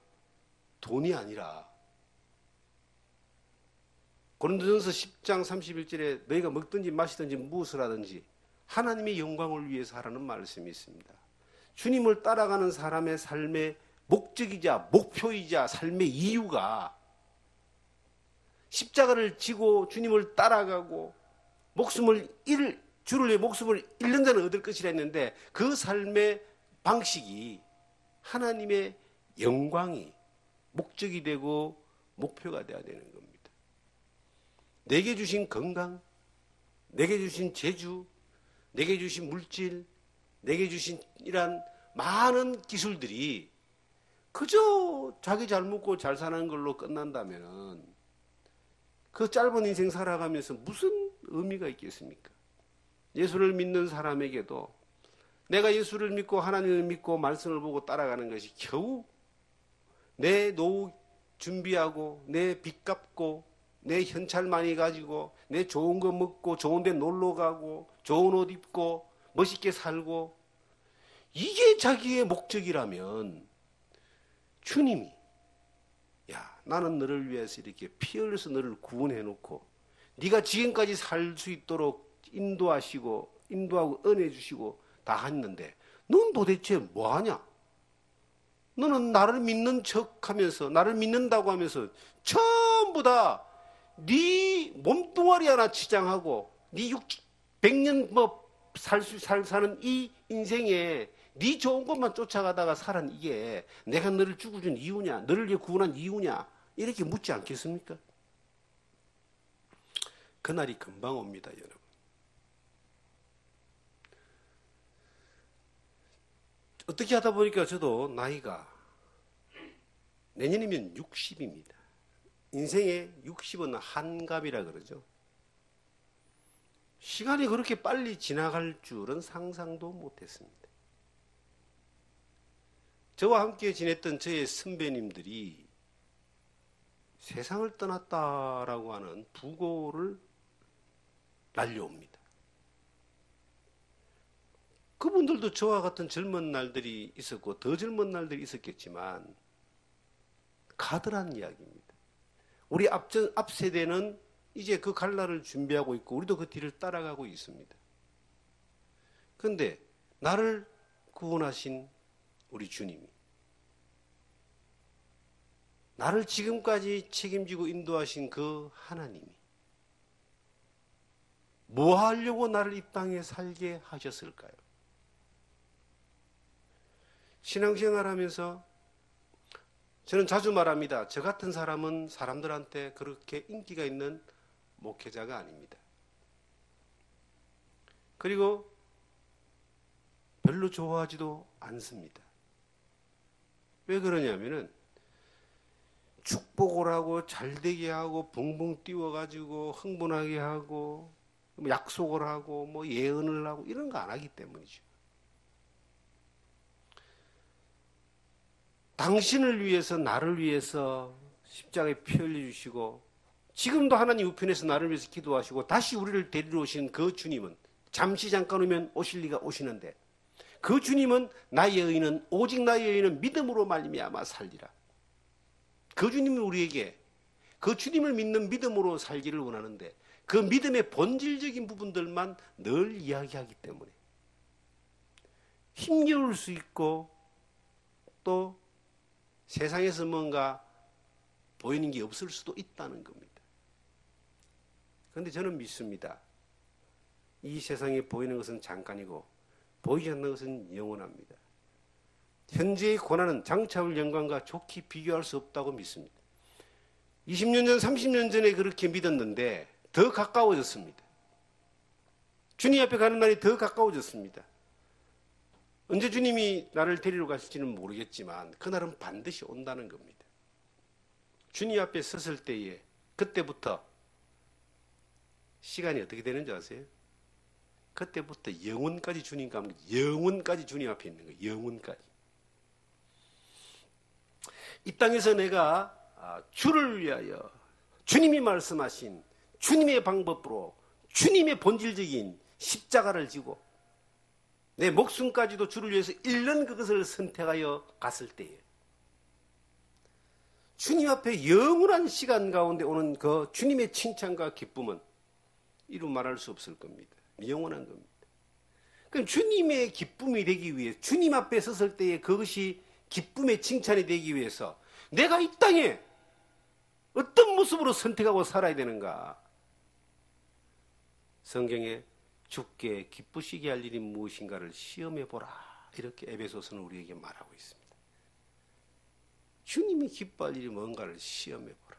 Speaker 1: 돈이 아니라 고린도전서 10장 31절에 너희가 먹든지 마시든지 무엇을 하든지 하나님의 영광을 위해서 하라는 말씀이 있습니다. 주님을 따라가는 사람의 삶의 목적이자 목표이자 삶의 이유가 십자가를 지고 주님을 따라가고 주를 위해 목숨을 잃는 자는 얻을 것이라 했는데 그 삶의 방식이 하나님의 영광이 목적이 되고 목표가 되어야 되는 겁니다. 내게 주신 건강, 내게 주신 재주, 내게 주신 물질, 내게 주신 이런 많은 기술들이 그저 자기 잘 먹고 잘 사는 걸로 끝난다면 그 짧은 인생 살아가면서 무슨 의미가 있겠습니까? 예수를 믿는 사람에게도 내가 예수를 믿고 하나님을 믿고 말씀을 보고 따라가는 것이 겨우 내 노후 준비하고 내 빚 갚고 내 현찰 많이 가지고 내 좋은 거 먹고 좋은 데 놀러 가고 좋은 옷 입고 멋있게 살고 이게 자기의 목적이라면 주님이 야 나는 너를 위해서 이렇게 피 흘려서 너를 구원해 놓고 네가 지금까지 살 수 있도록 인도하고 은혜 주시고 다 했는데 넌 도대체 뭐하냐? 너는 나를 믿는 척하면서 나를 믿는다고 하면서 전부 다 네 몸뚱아리 하나 치장하고 네 100년 사는 이 인생에 네 좋은 것만 쫓아가다가 살은 이게 내가 너를 죽어준 이유냐? 너를 위해 구원한 이유냐? 이렇게 묻지 않겠습니까? 그날이 금방 옵니다, 여러분. 어떻게 하다 보니까 저도 나이가 내년이면 60입니다. 인생의 60은 한갑이라 그러죠. 시간이 그렇게 빨리 지나갈 줄은 상상도 못했습니다. 저와 함께 지냈던 저의 선배님들이 세상을 떠났다라고 하는 부고를 날려옵니다. 그분들도 저와 같은 젊은 날들이 있었고 더 젊은 날들이 있었겠지만 가더란 이야기입니다. 우리 앞 세대는 이제 그 갈 날을 준비하고 있고 우리도 그 뒤를 따라가고 있습니다. 그런데 나를 구원하신 우리 주님이 나를 지금까지 책임지고 인도하신 그 하나님이 뭐 하려고 나를 이 땅에 살게 하셨을까요? 신앙생활하면서 저는 자주 말합니다. 저 같은 사람은 사람들한테 그렇게 인기가 있는 목회자가 아닙니다. 그리고 별로 좋아하지도 않습니다. 왜 그러냐면은 축복을 하고 잘되게 하고 붕붕 띄워가지고 흥분하게 하고 약속을 하고 뭐 예언을 하고 이런 거 안 하기 때문이죠. 당신을 위해서 나를 위해서 십자가에 피 흘려주시고 지금도 하나님 우편에서 나를 위해서 기도하시고 다시 우리를 데리러 오신 그 주님은 잠시 잠깐 오면 오실 리가 오시는데 그 주님은 나의 의인은 오직 나의 의인은 믿음으로 말미암아 살리라. 그 주님이 우리에게 그 주님을 믿는 믿음으로 살기를 원하는데 그 믿음의 본질적인 부분들만 늘 이야기하기 때문에 힘겨울 수 있고 또 세상에서 뭔가 보이는 게 없을 수도 있다는 겁니다. 그런데 저는 믿습니다. 이 세상에 보이는 것은 잠깐이고 보이지 않는 것은 영원합니다. 현재의 고난은 장차올 영광과 좋게 비교할 수 없다고 믿습니다. 20년 전, 30년 전에 그렇게 믿었는데 더 가까워졌습니다. 주님 앞에 가는 날이 더 가까워졌습니다. 언제 주님이 나를 데리러 가실지는 모르겠지만 그날은 반드시 온다는 겁니다. 주님 앞에 섰을 때에 그때부터 시간이 어떻게 되는 줄 아세요? 그때부터 영원까지 주님과 함께, 영원까지 주님 앞에 있는 거예요. 영원까지. 이 땅에서 내가 주를 위하여 주님이 말씀하신 주님의 방법으로 주님의 본질적인 십자가를 지고 내 목숨까지도 주를 위해서 잃는 그것을 선택하여 갔을 때에 주님 앞에 영원한 시간 가운데 오는 그 주님의 칭찬과 기쁨은 이루 말할 수 없을 겁니다. 영원한 겁니다. 그럼 주님의 기쁨이 되기 위해 주님 앞에 섰을 때에 그것이 기쁨의 칭찬이 되기 위해서 내가 이 땅에 어떤 모습으로 선택하고 살아야 되는가? 성경에 주께 기쁘시게 할 일이 무엇인가를 시험해 보라. 이렇게 에베소서는 우리에게 말하고 있습니다. 주님이 기뻐할 일이 뭔가를 시험해 보라.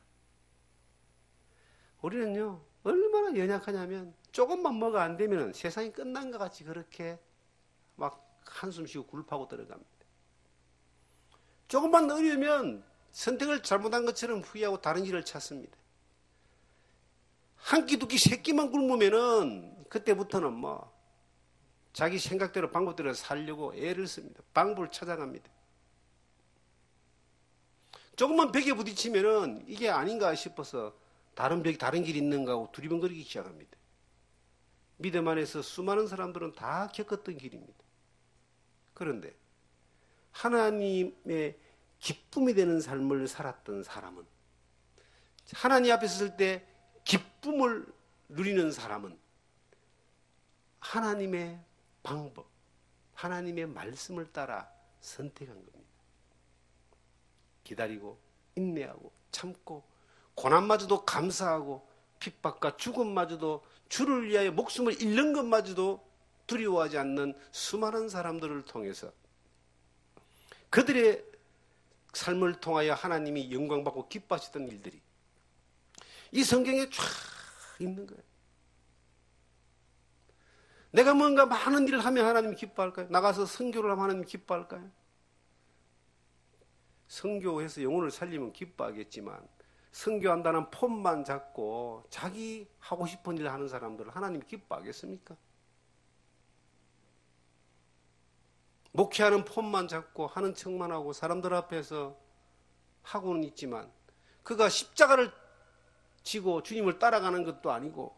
Speaker 1: 우리는요, 얼마나 연약하냐면 조금만 뭐가 안 되면 세상이 끝난 것 같이 그렇게 막 한숨 쉬고 굴파고 들어갑니다. 조금만 어려우면 선택을 잘못한 것처럼 후회하고 다른 길을 찾습니다. 한 끼 두 끼 세 끼만 굶으면은 그때부터는 뭐 자기 생각대로 방법대로 살려고 애를 씁니다. 방법을 찾아갑니다. 조금만 벽에 부딪히면은 이게 아닌가 싶어서 다른 벽, 다른 길이 있는가 하고 두리번거리기 시작합니다. 믿음 안에서 수많은 사람들은 다 겪었던 길입니다. 그런데 하나님의 기쁨이 되는 삶을 살았던 사람은, 하나님 앞에 섰을 때 기쁨을 누리는 사람은 하나님의 방법, 하나님의 말씀을 따라 선택한 겁니다. 기다리고 인내하고 참고 고난마저도 감사하고 핍박과 죽음마저도 주를 위하여 목숨을 잃는 것마저도 두려워하지 않는 수많은 사람들을 통해서 그들의 삶을 통하여 하나님이 영광받고 기뻐하셨던 일들이 이 성경에 쫙 있는 거예요. 내가 뭔가 많은 일을 하면 하나님이 기뻐할까요? 나가서 선교를 하면 하나님이 기뻐할까요? 선교해서 영혼을 살리면 기뻐하겠지만 선교한다는 폼만 잡고 자기 하고 싶은 일을 하는 사람들을 하나님이 기뻐하겠습니까? 목회하는 폼만 잡고 하는 척만 하고 사람들 앞에서 하고는 있지만 그가 십자가를 지고 주님을 따라가는 것도 아니고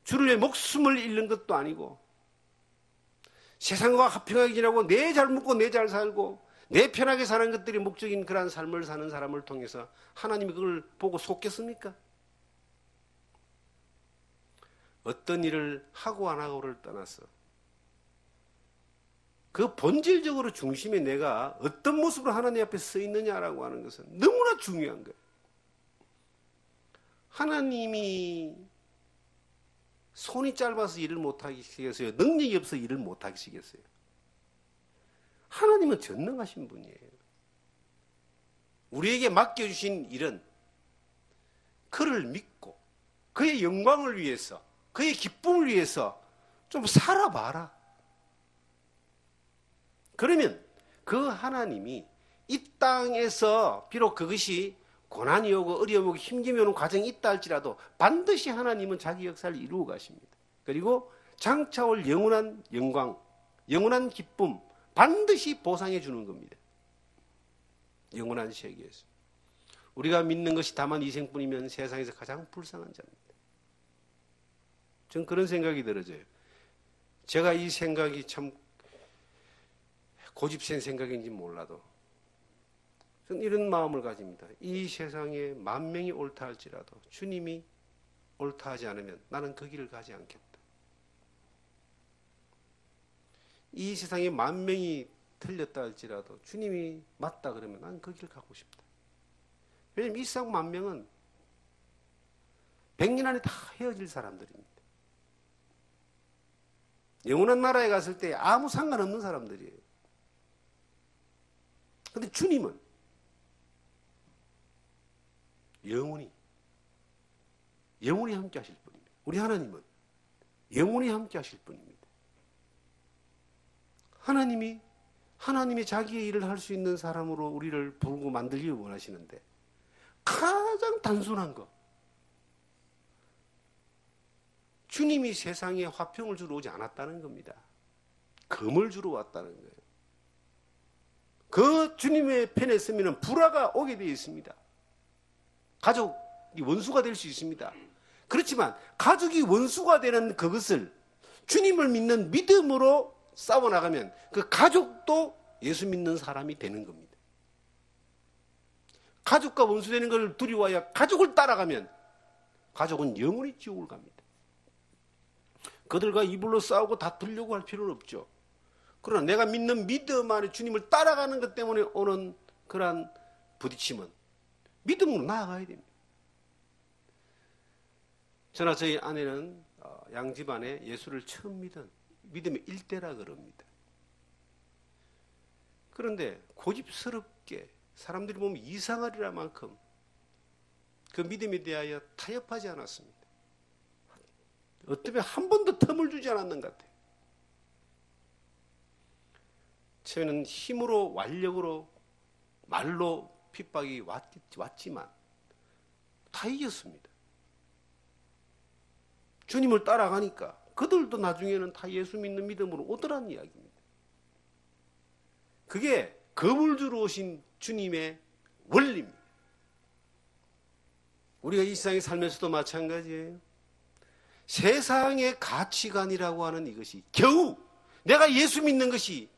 Speaker 1: 주를 위해 목숨을 잃는 것도 아니고 세상과 화평하게 지내고 내 잘 먹고 내 잘 살고 내 편하게 사는 것들이 목적인 그러한 삶을 사는 사람을 통해서 하나님이 그걸 보고 속겠습니까? 어떤 일을 하고 안 하고를 떠나서 그 본질적으로 중심에 내가 어떤 모습으로 하나님 앞에 서 있느냐라고 하는 것은 너무나 중요한 거예요. 하나님이 손이 짧아서 일을 못하시겠어요? 능력이 없어서 일을 못하시겠어요? 하나님은 전능하신 분이에요. 우리에게 맡겨주신 일은 그를 믿고 그의 영광을 위해서 그의 기쁨을 위해서 좀 살아봐라. 그러면 그 하나님이 이 땅에서 비록 그것이 고난이 오고 어려움이 오고 힘김이 오는 과정이 있다 할지라도 반드시 하나님은 자기 역사를 이루어 가십니다. 그리고 장차 올 영원한 영광, 영원한 기쁨 반드시 보상해 주는 겁니다. 영원한 세계에서. 우리가 믿는 것이 다만 이생뿐이면 세상에서 가장 불쌍한 자입니다. 전 그런 생각이 들어져요. 제가 이 생각이 참 고집센 생각인지 몰라도 저는 이런 마음을 가집니다. 이 세상에 만 명이 옳다 할지라도 주님이 옳다 하지 않으면 나는 그 길을 가지 않겠다. 이 세상에 10,000명이 틀렸다 할지라도 주님이 맞다 그러면 난 그 길 가고 싶다. 왜냐하면 이 세상 10,000명은 100년 안에 다 헤어질 사람들입니다. 영원한 나라에 갔을 때 아무 상관없는 사람들이에요. 근데 주님은 영원히 함께 하실 분입니다. 우리 하나님은 영원히 함께 하실 분입니다. 하나님이 하나님의 자기의 일을 할 수 있는 사람으로 우리를 부르고 만들기를 원하시는데 가장 단순한 거, 주님이 세상에 화평을 주러 오지 않았다는 겁니다. 금을 주러 왔다는 거예요. 그 주님의 편에 서면 불화가 오게 되어 있습니다. 가족이 원수가 될 수 있습니다. 그렇지만 가족이 원수가 되는 그것을 주님을 믿는 믿음으로 싸워나가면 그 가족도 예수 믿는 사람이 되는 겁니다. 가족과 원수되는 걸 두려워하여 가족을 따라가면 가족은 영원히 지옥을 갑니다. 그들과 이불로 싸우고 다투려고 할 필요는 없죠. 그러나 내가 믿는 믿음 안에 주님을 따라가는 것 때문에 오는 그러한 부딪힘은 믿음으로 나아가야 됩니다. 저나 저희 아내는 양 집안에 예수를 처음 믿은 믿음의 일대라 그럽니다. 그런데 고집스럽게 사람들이 보면 이상하리라 만큼 그 믿음에 대하여 타협하지 않았습니다. 어쩌면 한 번도 틈을 주지 않았는 것 같아요. 처음에는 힘으로 완력으로 말로 핍박이 왔지만 다 이겼습니다. 주님을 따라가니까 그들도 나중에는 다 예수 믿는 믿음으로 오더란 이야기입니다. 그게 금을 주러 오신 주님의 원리입니다. 우리가 이 세상에 살면서도 마찬가지예요. 세상의 가치관이라고 하는 이것이 겨우 내가 예수 믿는 것이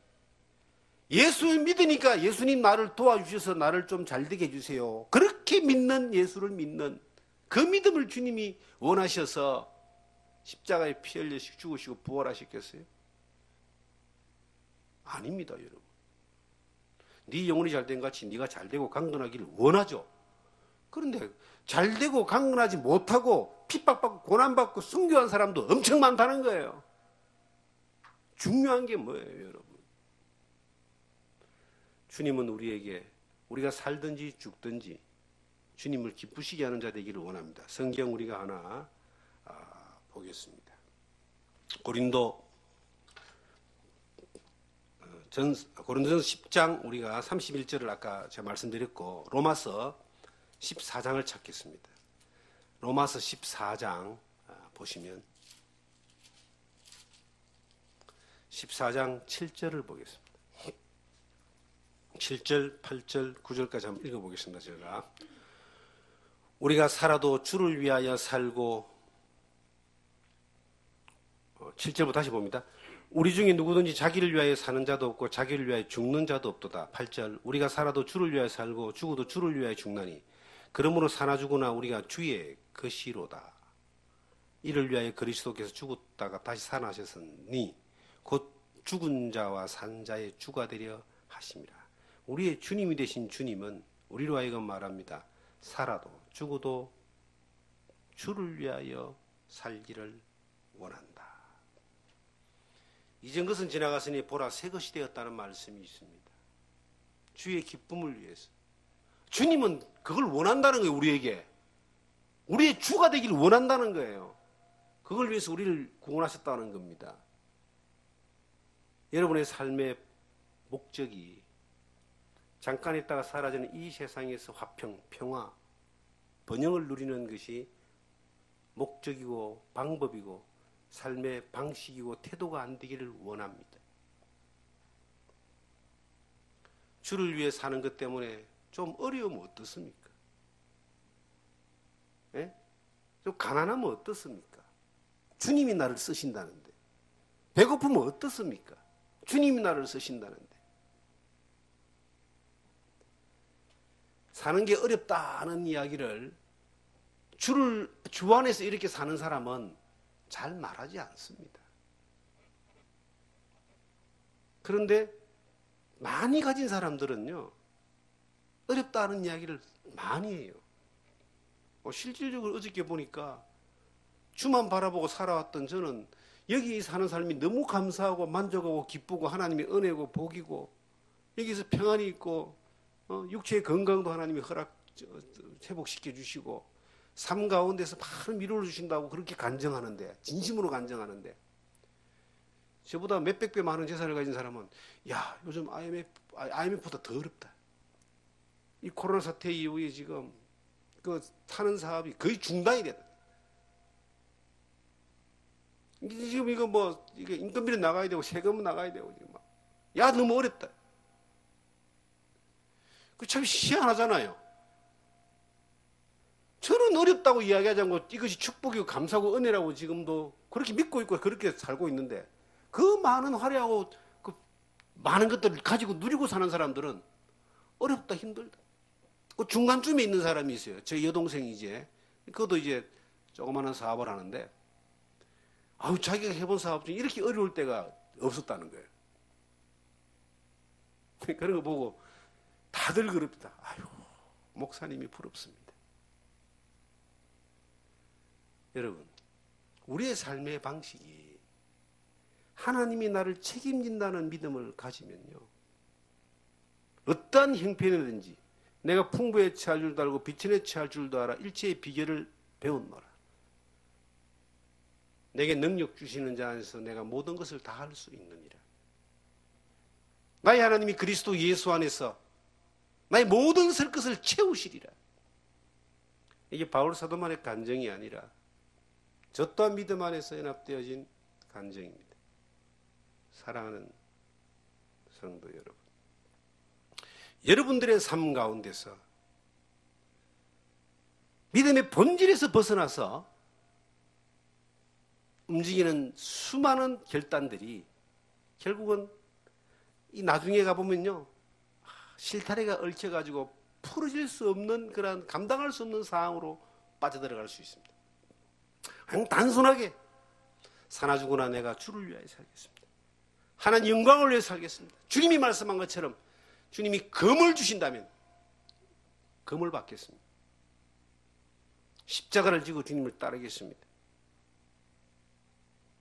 Speaker 1: 예수 믿으니까 예수님 나를 도와주셔서 나를 좀 잘되게 해주세요. 그렇게 믿는 예수를 믿는 그 믿음을 주님이 원하셔서 십자가에 피 흘려 죽으시고 부활하셨겠어요? 아닙니다, 여러분. 네 영혼이 잘된 같이 네가 잘되고 강건하기를 원하죠. 그런데 잘되고 강건하지 못하고 핍박받고 고난받고 순교한 사람도 엄청 많다는 거예요. 중요한 게 뭐예요, 여러분? 주님은 우리에게 우리가 살든지 죽든지 주님을 기쁘시게 하는 자 되기를 원합니다. 성경 우리가 하나 보겠습니다. 고린도전서 10장 우리가 31절을 아까 제가 말씀드렸고 로마서 14장을 찾겠습니다. 로마서 14장 보시면 14장 7절을 보겠습니다. 7절, 8절, 9절까지 한번 읽어보겠습니다. 제가 우리가 살아도 주를 위하여 살고 7절부터 다시 봅니다. 우리 중에 누구든지 자기를 위하여 사는 자도 없고 자기를 위하여 죽는 자도 없도다. 8절 우리가 살아도 주를 위하여 살고 죽어도 주를 위하여 죽나니 그러므로 사나 죽으나 우리가 주의 것이로다. 이를 위하여 그리스도께서 죽었다가 다시 살아나셨으니 곧 죽은 자와 산 자의 주가 되려 하심이라. 우리의 주님이 되신 주님은 우리로 하여금 말합니다. 살아도 죽어도 주를 위하여 살기를 원한다. 이전 것은 지나갔으니 보라 새 것이 되었다는 말씀이 있습니다. 주의 기쁨을 위해서. 주님은 그걸 원한다는 거예요. 우리에게. 우리의 주가 되기를 원한다는 거예요. 그걸 위해서 우리를 구원하셨다는 겁니다. 여러분의 삶의 목적이 잠깐 있다가 사라지는 이 세상에서 화평, 평화, 번영을 누리는 것이 목적이고 방법이고 삶의 방식이고 태도가 안 되기를 원합니다. 주를 위해 사는 것 때문에 좀 어려우면 어떻습니까? 예? 좀 가난하면 어떻습니까? 주님이 나를 쓰신다는데. 배고프면 어떻습니까? 주님이 나를 쓰신다는데. 사는 게 어렵다는 이야기를 주 안에서 이렇게 사는 사람은 잘 말하지 않습니다. 그런데 많이 가진 사람들은요, 어렵다는 이야기를 많이 해요. 실질적으로 어저께 보니까 주만 바라보고 살아왔던 저는 여기 사는 삶이 너무 감사하고 만족하고 기쁘고 하나님의 은혜고 복이고 여기서 평안이 있고 육체의 건강도 하나님이 회복시켜 주시고 삶 가운데서 많은 위로를 주신다고 그렇게 간증하는데, 진심으로 간증하는데, 저보다 몇백 배 많은 재산을 가진 사람은 야, 요즘 IMF보다 더 어렵다. 이 코로나 사태 이후에 지금 그 타는 사업이 거의 중단이 됐다. 지금 이거 이게 인건비는 나가야 되고 세금은 나가야 되고 지금 막. 야, 너무 어렵다. 그 참 희한하잖아요. 저는 어렵다고 이야기하지 않고 이것이 축복이고 감사고 은혜라고 지금도 그렇게 믿고 있고 그렇게 살고 있는데, 그 많은 화려하고 그 많은 것들을 가지고 누리고 사는 사람들은 어렵다, 힘들다. 그 중간쯤에 있는 사람이 있어요. 제 여동생이 이제, 그것도 이제 조그마한 사업을 하는데, 자기가 해본 사업 중에 이렇게 어려울 때가 없었다는 거예요. 그런 거 보고 다들 그럽니다. 목사님이 부럽습니다. 여러분, 우리의 삶의 방식이 하나님이 나를 책임진다는 믿음을 가지면요, 어떠한 형편이든지 내가 풍부에 처할 줄도 알고 비천에 처할 줄도 알아 일체의 비결을 배웠노라. 내게 능력 주시는 자 안에서 내가 모든 것을 다 할 수 있느니라. 나의 하나님이 그리스도 예수 안에서 나의 모든 설 것을 채우시리라. 이게 바울 사도만의 간증이 아니라 저 또한 믿음 안에서 연합되어진 간증입니다. 사랑하는 성도 여러분, 여러분들의 삶 가운데서 믿음의 본질에서 벗어나서 움직이는 수많은 결단들이 결국은 이 나중에 가보면요, 실타래가 얽혀가지고 풀어질 수 없는 그런 감당할 수 없는 상황으로 빠져들어갈 수 있습니다. 그냥 단순하게 사나주구나 내가 주를 위하여 살겠습니다. 하나님 영광을 위해 살겠습니다. 주님이 말씀한 것처럼 주님이 금을 주신다면 금을 받겠습니다. 십자가를 지고 주님을 따르겠습니다.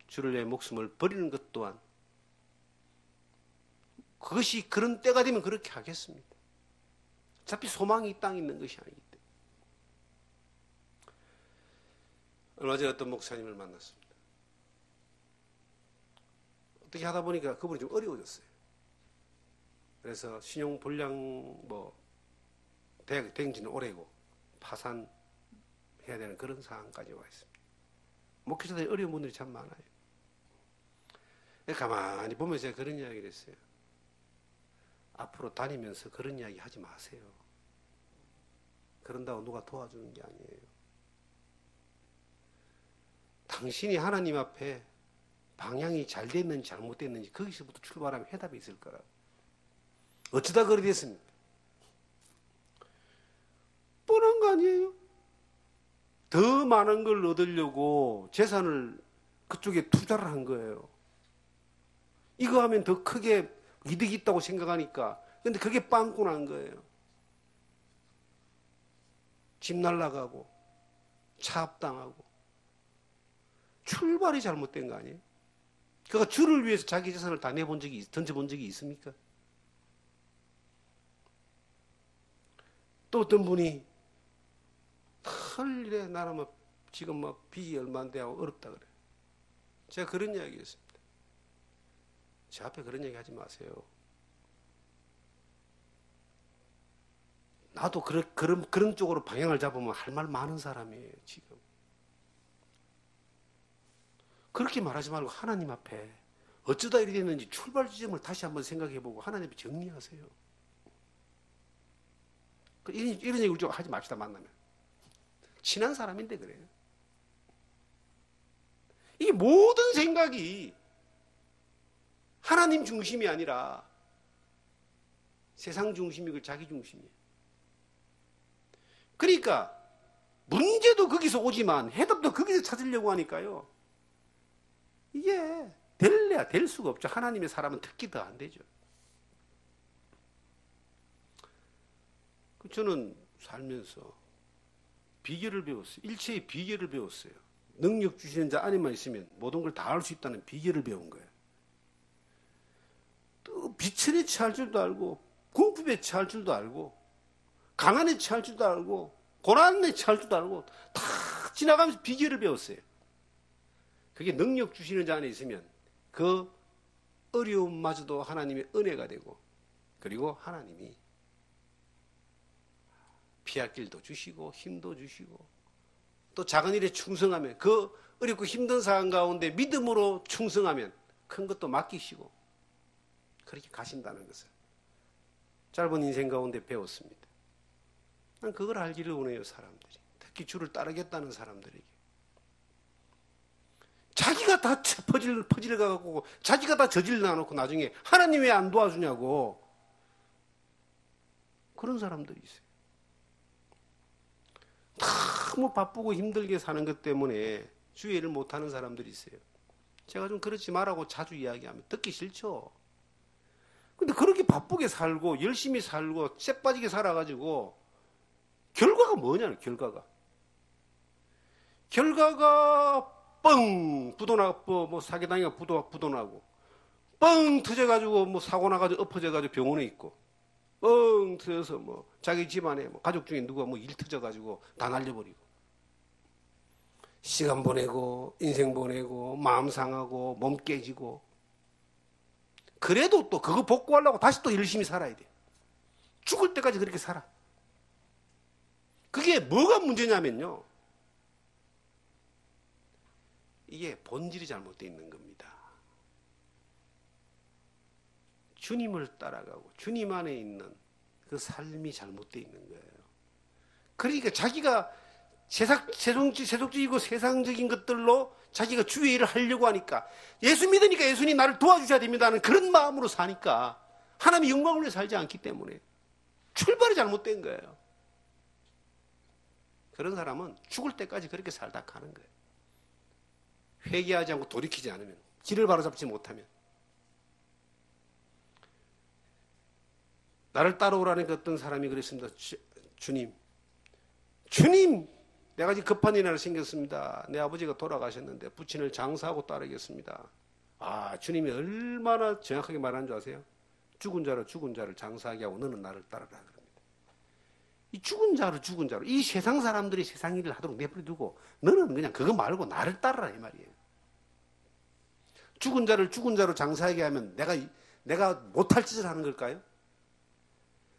Speaker 1: 주를 위해 목숨을 버리는 것 또한 그것이 그런 때가 되면 그렇게 하겠습니다. 어차피 소망이 이 땅에 있는 것이 아니기 때문에. 얼마 전에 어떤 목사님을 만났습니다. 어떻게 하다 보니까 그분이 좀 어려워졌어요. 그래서 신용 불량 대학 댕지는 오래고 파산해야 되는 그런 상황까지 와 있습니다. 목회자들이 어려운 분들이 참 많아요. 가만히 보면서 제가 그런 이야기를 했어요. 앞으로 다니면서 그런 이야기 하지 마세요. 그런다고 누가 도와주는 게 아니에요. 당신이 하나님 앞에 방향이 잘 됐는지 잘못됐는지 거기서부터 출발하면 해답이 있을 거라고. 어쩌다 그렇게 됐습니까? 뻔한 거 아니에요? 더 많은 걸 얻으려고 재산을 그쪽에 투자를 한 거예요. 이거 하면 더 크게 이득이 있다고 생각하니까. 근데 그게 빵꾸 난 거예요. 집 날라가고 차압당하고. 출발이 잘못된 거 아니에요? 그가 주를 위해서 자기 재산을 다 내본 적이, 던져본 적이 있습니까? 또 어떤 분이 털 일에 나는 지금 빚이 얼마인데 하고 어렵다 그래. 제가 그런 이야기 했습니다. 제 앞에 그런 얘기 하지 마세요. 나도 그런 쪽으로 방향을 잡으면 할 말 많은 사람이에요, 지금. 그렇게 말하지 말고 하나님 앞에 어쩌다 이리 됐는지 출발 지점을 다시 한번 생각해보고 하나님 앞에 정리하세요. 이런 얘기를 좀 하지 맙시다, 만나면. 친한 사람인데 그래요. 이 모든 생각이 하나님 중심이 아니라 세상 중심이고 자기 중심이에요. 그러니까 문제도 거기서 오지만 해답도 거기서 찾으려고 하니까요. 이게 될래야 될 수가 없죠. 하나님의 사람은 특히 더 안 되죠. 저는 살면서 비결을 배웠어요. 일체의 비결을 배웠어요. 능력 주시는 자 안에만 있으면 모든 걸 다 할 수 있다는 비결을 배운 거예요. 또 비천에 처할 줄도 알고 궁핍에 처할 줄도 알고 가난에 처할 줄도 알고 고난에 처할 줄도 알고 다 지나가면서 비결을 배웠어요. 그게 능력 주시는 자 안에 있으면 그 어려움마저도 하나님의 은혜가 되고, 그리고 하나님이 피할 길도 주시고 힘도 주시고, 또 작은 일에 충성하면, 그 어렵고 힘든 상황 가운데 믿음으로 충성하면 큰 것도 맡기시고, 그렇게 가신다는 것을 짧은 인생 가운데 배웠습니다. 난 그걸 알기를 원해요. 사람들이, 특히 주를 따르겠다는 사람들에게. 자기가 다 퍼질 가갖고 자기가 다 저질러 놓고 나중에 하나님 왜 안 도와주냐고, 그런 사람들이 있어요. 너무 바쁘고 힘들게 사는 것 때문에 주의 일을 못하는 사람들이 있어요. 제가 좀 그렇지 말라고 자주 이야기하면 듣기 싫죠. 근데 그렇게 바쁘게 살고 열심히 살고 쎄 빠지게 살아가지고 결과가 뭐냐는, 결과가 뻥 부도나고 뭐 사기당해가 부도나고 뻥 터져가지고 뭐 사고 나가지고 엎어져가지고 병원에 있고, 뻥 터져서 뭐 자기 집안에 뭐 가족 중에 누가 뭐 일 터져가지고 다 날려버리고, 시간 보내고 인생 보내고 마음 상하고 몸 깨지고, 그래도 또 그거 복구하려고 다시 또 열심히 살아야 돼. 죽을 때까지 그렇게 살아. 그게 뭐가 문제냐면요, 이게 본질이 잘못되어 있는 겁니다. 주님을 따라가고 주님 안에 있는 그 삶이 잘못되어 있는 거예요. 그러니까 자기가 세속적이고 세상적인 것들로 자기가 주의 일을 하려고 하니까, 예수 믿으니까 예수님 나를 도와주셔야 됩니다는 그런 마음으로 사니까 하나님의 영광을 위해 살지 않기 때문에 출발이 잘못된 거예요. 그런 사람은 죽을 때까지 그렇게 살다 가는 거예요. 회개하지 않고 돌이키지 않으면, 길을 바로잡지 못하면. 나를 따라오라는 그 어떤 사람이 그랬습니다. 주님, 내가 지금 급한 일 하나 생겼습니다. 내 아버지가 돌아가셨는데 부친을 장사하고 따르겠습니다. 아, 주님이 얼마나 정확하게 말하는 줄 아세요? 죽은 자를 장사하게 하고 너는 나를 따르라 그럽니다. 이 죽은 자로 이 세상 사람들이 세상 일을 하도록 내버려두고 너는 그냥 그거 말고 나를 따르라, 이 말이에요. 죽은 자로 장사하게 하면 내가 못할 짓을 하는 걸까요?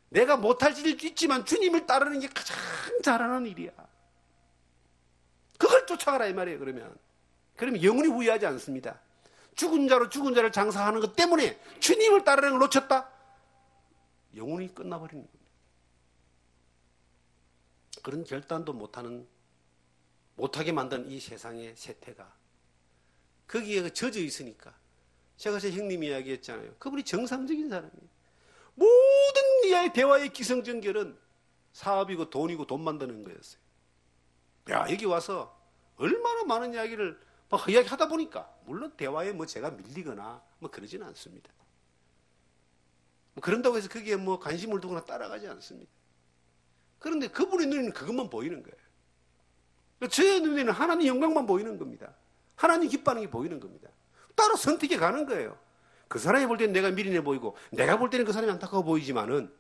Speaker 1: 내가 못할 짓일도 있지만 주님을 따르는 게 가장 잘하는 일이야. 그걸 쫓아가라, 이 말이에요. 그러면 영원히 후회하지 않습니다. 죽은 자를 장사하는 것 때문에 주님을 따르는 걸 놓쳤다? 영원히 끝나버리는 겁니다. 그런 결단도 못하게 만든 이 세상의 세태가 거기에 젖어 있으니까, 제가 제 형님 이야기했잖아요. 그분이 정상적인 사람이에요. 모든 대화의 기승전결은 사업이고 돈이고 돈 만드는 거였어요. 야, 여기 와서 얼마나 많은 이야기를 막 이야기하다 보니까, 물론 대화에 뭐 제가 밀리거나 뭐 그러지는 않습니다. 뭐 그런다고 해서 거기에 뭐 관심을 두거나 따라가지 않습니다. 그런데 그분의 눈에는 그것만 보이는 거예요. 제 눈에는 하나님 영광만 보이는 겁니다. 하나님 기뻐하는 게 보이는 겁니다. 따로 선택해 가는 거예요. 그 사람이 볼 때는 내가 미련해 보이고, 내가 볼 때는 그 사람이 안타까워 보이지만은,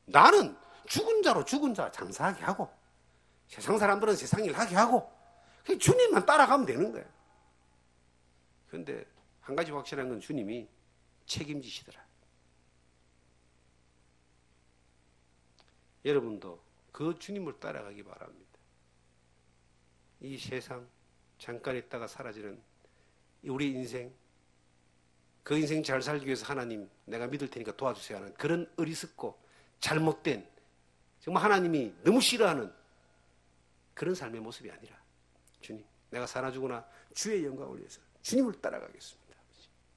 Speaker 1: 나는 죽은 자 장사하게 하고, 세상 사람들은 세상 일 하게 하고, 그냥 주님만 따라가면 되는 거예요. 그런데 한 가지 확실한 건 주님이 책임지시더라. 여러분도 그 주님을 따라가기 바랍니다. 이 세상 잠깐 있다가 사라지는 우리 인생, 그 인생 잘 살기 위해서 하나님 내가 믿을 테니까 도와주세요 하는 그런 어리석고 잘못된, 정말 하나님이 너무 싫어하는 그런 삶의 모습이 아니라, 주님, 내가 사나 죽으나 주의 영광을 위해서 주님을 따라가겠습니다.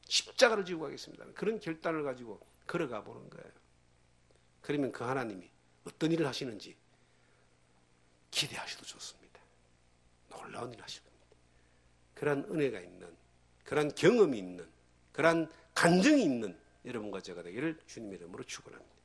Speaker 1: 십자가를 지고 가겠습니다. 그런 결단을 가지고 걸어가 보는 거예요. 그러면 그 하나님이 어떤 일을 하시는지 기대하셔도 좋습니다. 놀라운 일을 하실 겁니다. 그런 은혜가 있는 그런 경험이 있는, 그런 간증이 있는 여러분과 제가 되기를 주님 이름으로 축원합니다.